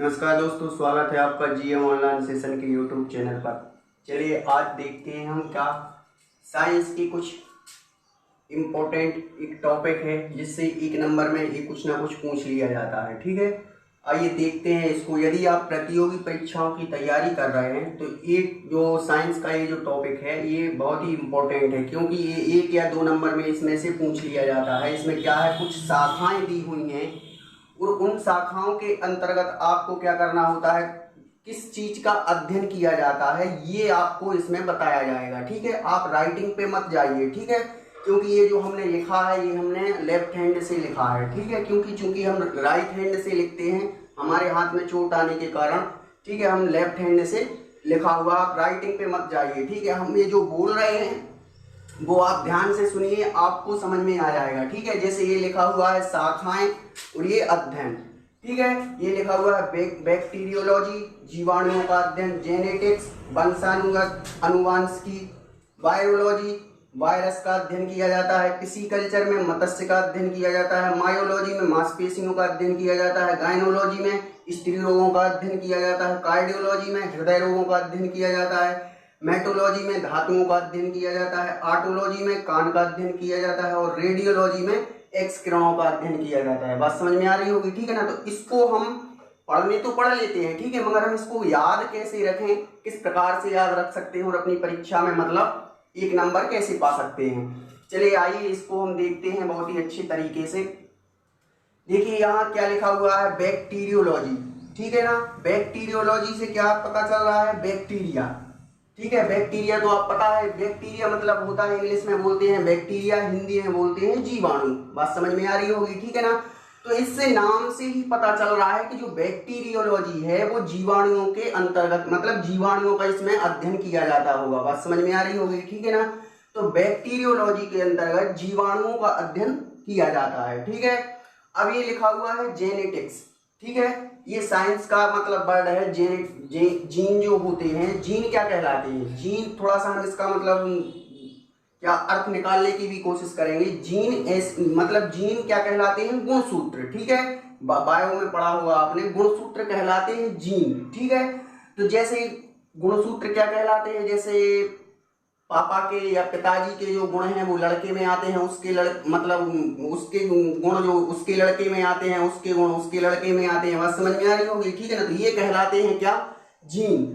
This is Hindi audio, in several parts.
नमस्कार दोस्तों, स्वागत है आपका जीएम ऑनलाइन सेशन के यूट्यूब चैनल पर। चलिए आज देखते हैं हम क्या साइंस की कुछ इम्पोर्टेंट एक टॉपिक है जिससे एक नंबर में ये कुछ ना कुछ पूछ लिया जाता है। ठीक है, आइए देखते हैं इसको। यदि आप प्रतियोगी परीक्षाओं की तैयारी कर रहे हैं तो ये जो साइंस का ये जो टॉपिक है ये बहुत ही इम्पोर्टेंट है, क्योंकि ये 1 या 2 नंबर में इसमें से पूछ लिया जाता है। इसमें क्या है, कुछ शाखाएं दी हुई हैं और उन शाखाओं के अंतर्गत आपको क्या करना होता है, किस चीज का अध्ययन किया जाता है ये आपको इसमें बताया जाएगा। ठीक है, आप राइटिंग पे मत जाइए। ठीक है, क्योंकि ये जो हमने लिखा है ये हमने लेफ्ट हैंड से लिखा है। ठीक है, क्योंकि हम राइट हैंड से लिखते हैं, हमारे हाथ में चोट आने के कारण। ठीक है, हम लेफ्ट हैंड से लिखा हुआ, आप राइटिंग पे मत जाइए। ठीक है, हम ये जो बोल रहे हैं वो आप ध्यान से सुनिए, आपको समझ में आ जाएगा। ठीक है, जैसे ये लिखा हुआ है शाखाएं और ये अध्ययन। ठीक है, ये लिखा हुआ है बैक्टीरियोलॉजी, जीवाणुओं का अध्ययन, जेनेटिक्स, वंशानुगत अनुवांशिकी, वायरोलॉजी, वायरस का अध्ययन किया जाता है, पिसीकल्चर में मत्स्य का अध्ययन किया जाता है, मायोलॉजी में मांसपेशियों का अध्ययन किया जाता है, गायनोलॉजी में स्त्री रोगों का अध्ययन किया जाता है, कार्डियोलॉजी में हृदय रोगों का अध्ययन किया जाता है, मेटोलॉजी में धातुओं का अध्ययन किया जाता है, आर्टोलॉजी में कान का अध्ययन किया जाता है और रेडियोलॉजी में एक्स किरणों का अध्ययन किया जाता है। बात समझ में आ रही होगी। ठीक है ना, तो इसको हम पढ़ने तो पढ़ लेते हैं, ठीक है, मगर हम इसको याद कैसे रखें, किस प्रकार से याद रख सकते हैं और अपनी परीक्षा में मतलब 1 नंबर कैसे पा सकते हैं। चलिए आइए इसको हम देखते हैं बहुत ही अच्छे तरीके से। देखिए यहाँ क्या लिखा हुआ है, बैक्टीरियोलॉजी। ठीक है ना, बैक्टीरियोलॉजी से क्या पता चल रहा है, बैक्टीरिया। ठीक है, बैक्टीरिया तो आप पता है, बैक्टीरिया मतलब होता है, इंग्लिश में बोलते हैं बैक्टीरिया, हिंदी में बोलते हैं जीवाणु। बात समझ में आ रही होगी। ठीक है ना, तो इससे नाम से ही पता चल रहा है कि जो बैक्टीरियोलॉजी है वो जीवाणुओं के अंतर्गत, मतलब जीवाणुओं का इसमें अध्ययन किया जाता होगा। बात समझ में आ रही होगी। ठीक है ना, तो बैक्टीरियोलॉजी के अंतर्गत जीवाणुओं का अध्ययन किया जाता है। ठीक है, अब ये लिखा हुआ है जेनेटिक्स। ठीक है, ये साइंस का मतलब वर्ड है। जीन जो होते हैं, जीन क्या कहलाते हैं, जीन थोड़ा सा हम इसका मतलब क्या अर्थ निकालने की भी कोशिश करेंगे। जीन मतलब जीन क्या कहलाते हैं, गुणसूत्र। ठीक है, बायो में पढ़ा होगा आपने, गुणसूत्र कहलाते हैं जीन। ठीक है, तो जैसे गुणसूत्र क्या कहलाते हैं, जैसे पापा के या पिताजी के जो गुण हैं वो लड़के में आते हैं, उसके मतलब उसके गुण जो उसके लड़के में आते हैं, उसके गुण उसके लड़के में आते हैं। बात समझ में आ रही होगी। ठीक है ना, तो ये कहलाते हैं क्या, जीन।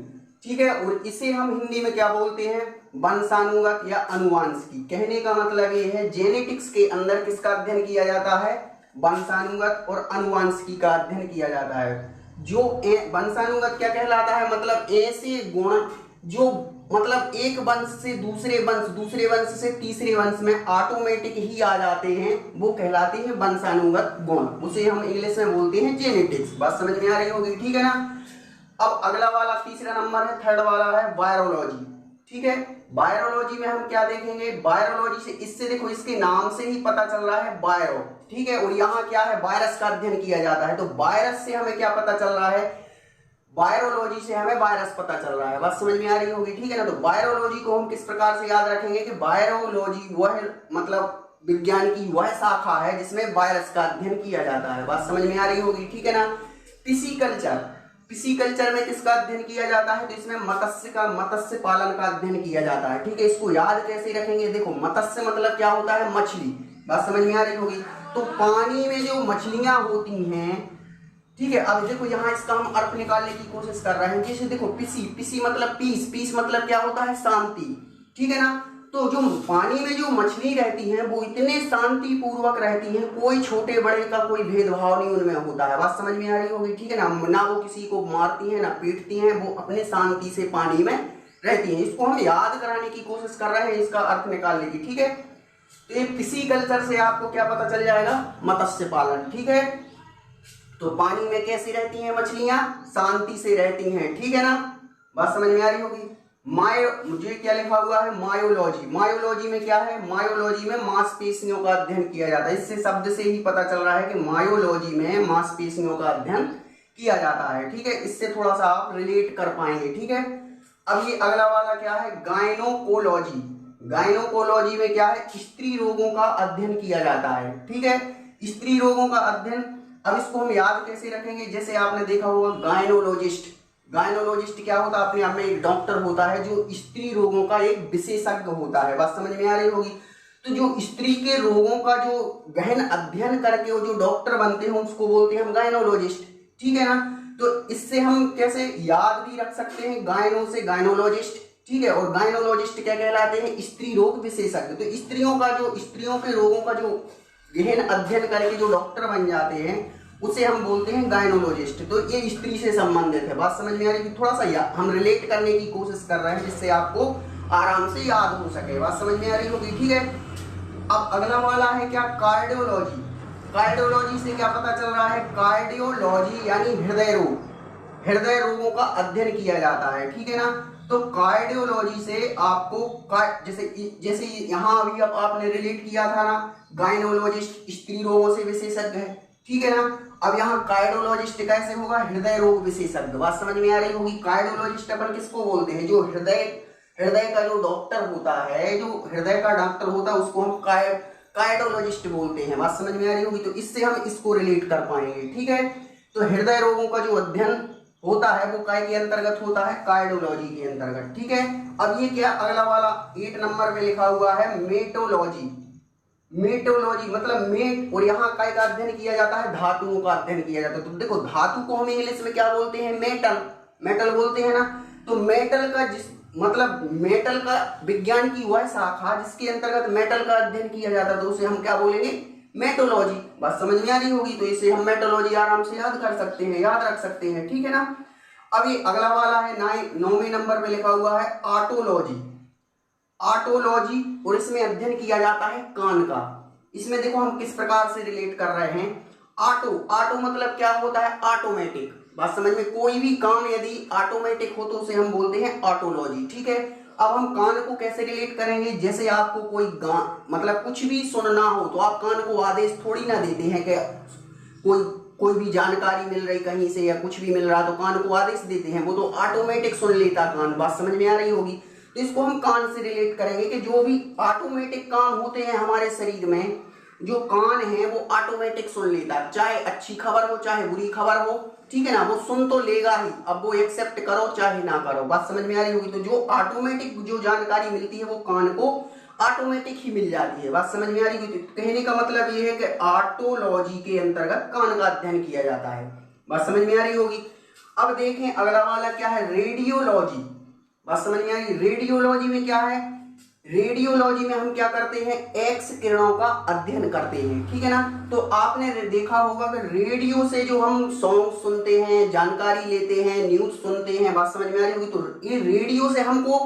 ठीक है, और इसे हम हिंदी में क्या बोलते हैं, वंशानुगत या अनुवांशिकी। कहने का मतलब ये है, जेनेटिक्स के अंदर किसका अध्ययन किया जाता है, वंशानुगत और अनुवांशिकी का अध्ययन किया जाता है। जो वंशानुगत क्या कहलाता है, मतलब ऐसे गुण जो मतलब एक वंश से दूसरे वंश, दूसरे वंश से तीसरे वंश में ऑटोमेटिक ही आ जाते हैं, वो कहलाते हैं वंशानुगत गुण। उसे हम इंग्लिश में बोलते हैं जेनेटिक्स। बात समझ में आ रही होगी। ठीक है ना, अब अगला वाला तीसरा नंबर है, थर्ड वाला है वायरोलॉजी। ठीक है, वायरोलॉजी में हम क्या देखेंगे, वायरोलॉजी से इससे देखो इसके नाम से ही पता चल रहा है वायरो। ठीक है, और यहाँ क्या है, वायरस का अध्ययन किया जाता है। तो वायरस से हमें क्या पता चल रहा है, वायरोलॉजी से हमें वायरस पता चल रहा है। बात समझ में आ रही होगी। ठीक है ना, तो वायरोलॉजी को हम किस प्रकार से याद रखेंगे कि वायरोलॉजी वह मतलब विज्ञान की वह शाखा है जिसमें वायरस का अध्ययन किया जाता है। बात समझ में आ रही होगी। ठीक है ना, पिसीकल्चर, पिसीकल्चर में किसका अध्ययन किया जाता है, तो इसमें मत्स्य पालन का अध्ययन किया जाता है। ठीक है, इसको याद कैसे रखेंगे, देखो मत्स्य मतलब क्या होता है, मछली। बात समझ में आ रही होगी। तो पानी में जो मछलियां होती हैं, ठीक है, अब देखो यहाँ इसका हम अर्थ निकालने की कोशिश कर रहे हैं। जैसे देखो पिसी मतलब पीस मतलब क्या होता है, शांति। ठीक है ना, तो जो पानी में जो मछली रहती हैं वो इतने शांति पूर्वक रहती हैं, कोई छोटे बड़े का कोई भेदभाव नहीं उनमें होता है। बात समझ में आ रही होगी। ठीक है ना वो किसी को मारती हैं ना पीटती हैं, वो अपने शांति से पानी में रहती हैं। इसको हम याद कराने की कोशिश कर रहे हैं, इसका अर्थ निकालने की। ठीक है, तो ये पिसीकल्चर से आपको क्या पता चल जाएगा, मत्स्य पालन। ठीक है, तो पानी में कैसी रहती हैं मछलियां, शांति से रहती हैं। ठीक है ना, बात समझ में आ रही होगी। मुझे क्या लिखा हुआ है, मायोलॉजी। मायोलॉजी में क्या है, मायोलॉजी में मांसपेशियों का अध्ययन किया जाता है। इससे शब्द से ही पता चल रहा है कि मायोलॉजी में मांसपेशियों का अध्ययन किया जाता है। ठीक है, इससे थोड़ा सा आप रिलेट कर पाएंगे। ठीक है, अब ये अगला वाला क्या है, गायनोकोलॉजी। गायनोकोलॉजी में क्या है, स्त्री रोगों का अध्ययन किया जाता है। ठीक है, स्त्री रोगों का अध्ययन अब इसको हम याद कैसे रखेंगे, जैसे आपने देखा होगा गायनोलॉजिस्ट, गायनोलॉजिस्ट क्या होता है, अपने आप में एक डॉक्टर होता है जो स्त्री रोगों का एक विशेषज्ञ होता है। बात समझ में आ रही होगी। तो जो स्त्री के रोगों का जो गहन अध्ययन करके वो जो डॉक्टर बनते हैं उसको बोलते हैं हम गायनोलॉजिस्ट, ठीक है ना। तो इससे हम कैसे याद भी रख सकते हैं, गायनो से गायनोलॉजिस्ट, ठीक है। और गायनोलॉजिस्ट क्या कहलाते हैं, स्त्री रोग विशेषज्ञ। तो स्त्रियों के रोगों का जो गहन अध्ययन करके जो डॉक्टर बन जाते हैं उसे हम बोलते हैं गायनोलॉजिस्ट। तो ये स्त्री से संबंधित है। बात समझ में आ रही है। थोड़ा सा हम रिलेट करने की कोशिश कर रहे हैं जिससे आपको आराम से याद हो सके। बात समझ में आ रही होगी, ठीक है। अब अगला वाला है क्या, कार्डियोलॉजी। कार्डियोलॉजी से क्या पता चल रहा है, कार्डियोलॉजी यानी हृदय रोग, हृदय रोगों का अध्ययन किया जाता है, ठीक है ना। तो कार्डियोलॉजी से आपको जैसे यहाँ अभी अब आपने रिलेट किया था ना, गायनोलॉजिस्ट स्त्री रोगों से विशेषज्ञ है, ठीक है ना। अब यहाँ कार्डियोलॉजिस्ट कैसे होगा, हृदय रोग विशेषज्ञ। बात समझ में आ रही होगी। कार्डियोलॉजिस्ट अपन किसको बोलते हैं, जो हृदय का जो डॉक्टर होता है, जो हृदय का डॉक्टर होता है उसको हम कार्डियोलॉजिस्ट बोलते हैं। बात समझ में आ रही होगी। तो इससे हम इसको रिलेट कर पाएंगे, ठीक है। तो हृदय रोगों का जो अध्ययन होता है वो काय के अंतर्गत होता है, कार्डियोलॉजी के अंतर्गत, ठीक है। अब ये क्या, अगला वाला 8 नंबर में लिखा हुआ है मेटोलॉजी। मेटोलॉजी मतलब मेट, और यहाँ काय का अध्ययन किया जाता है, धातुओं का अध्ययन किया जाता है। तो देखो धातु को हम इंग्लिश में क्या बोलते हैं, मेटल, मेटल बोलते हैं ना। तो मेटल का मेटल का विज्ञान की वह शाखा जिसके अंतर्गत मेटल का अध्ययन किया जाता है तो उसे हम क्या बोलेंगे, मेटोलॉजी। बात समझ में आ रही होगी। तो इसे हम मेटोलॉजी आराम से याद कर सकते हैं, याद रख सकते हैं, ठीक है ना। अब ये अगला वाला है 9वें नंबर पे लिखा हुआ है ऑटोलॉजी। ऑटोलॉजी, और इसमें अध्ययन किया जाता है कान का। इसमें देखो हम किस प्रकार से रिलेट कर रहे हैं, ऑटो मतलब क्या होता है, ऑटोमेटिक। बात समझ में, कोई भी काम यदि ऑटोमेटिक हो तो उसे हम बोलते हैं ऑटोलॉजी, ठीक है। अब हम कान को कैसे रिलेट करेंगे, जैसे आपको कोई मतलब कुछ भी सुनना हो तो आप कान को आदेश थोड़ी ना देते हैं कि कोई भी जानकारी मिल रही कहीं से या कुछ भी मिल रहा तो कान को आदेश देते हैं, वो तो ऑटोमेटिक सुन लेता कान। बात समझ में आ रही होगी। तो इसको हम कान से रिलेट करेंगे कि जो भी ऑटोमेटिक काम होते हैं हमारे शरीर में, जो कान है वो ऑटोमेटिक सुन लेता, चाहे अच्छी खबर हो चाहे बुरी खबर हो, ठीक है ना, वो सुन तो लेगा ही। अब वो एक्सेप्ट करो चाहे ना करो। बात समझ में आ रही होगी। तो जो ऑटोमेटिक जो जानकारी मिलती है वो कान को ऑटोमेटिक ही मिल जाती है। बात समझ में आ रही होगी। तो कहने का मतलब ये है कि ऑटोलॉजी के अंतर्गत कान का अध्ययन किया जाता है। बात समझ में आ रही होगी। अब देखें अगला वाला क्या है, रेडियोलॉजी। बात समझ में आ रही। रेडियोलॉजी में क्या है, रेडियोलॉजी में हम क्या करते हैं, एक्स किरणों का अध्ययन करते हैं, ठीक है ना। तो आपने देखा होगा कि रेडियो से जो हम सॉन्ग सुनते हैं, जानकारी लेते हैं, न्यूज सुनते हैं, बात समझ में आ रही होगी। तो ये रेडियो से हमको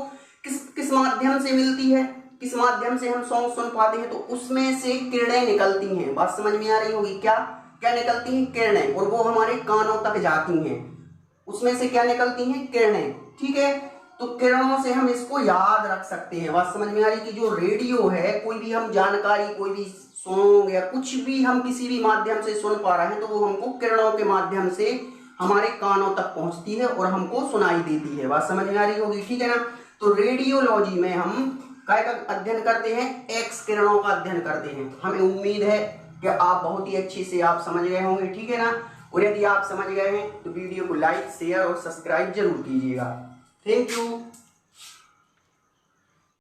किस माध्यम से मिलती है, किस माध्यम से हम सॉन्ग सुन पाते हैं, तो उसमें से किरणें निकलती हैं। बात समझ में आ रही होगी। क्या क्या निकलती हैं, किरणें, और वो हमारे कानों तक जाती हैं। उसमें से क्या निकलती हैं, किरणें, ठीक है। तो किरणों से हम इसको याद रख सकते हैं। बात समझ में आ रही कि जो रेडियो है, कोई भी हम जानकारी, कोई भी सॉन्ग या कुछ भी हम किसी भी माध्यम से सुन पा रहे हैं तो वो हमको किरणों के माध्यम से हमारे कानों तक पहुंचती है और हमको सुनाई देती है। बात समझ में आ रही होगी, ठीक है ना। तो रेडियोलॉजी में हम काय का अध्ययन करते हैं, एक्स किरणों का अध्ययन करते हैं। हमें उम्मीद है कि आप बहुत ही अच्छे से आप समझ गए होंगे, ठीक है ना। और यदि आप समझ गए हैं तो वीडियो को लाइक, शेयर और सब्सक्राइब जरूर कीजिएगा। Thank you.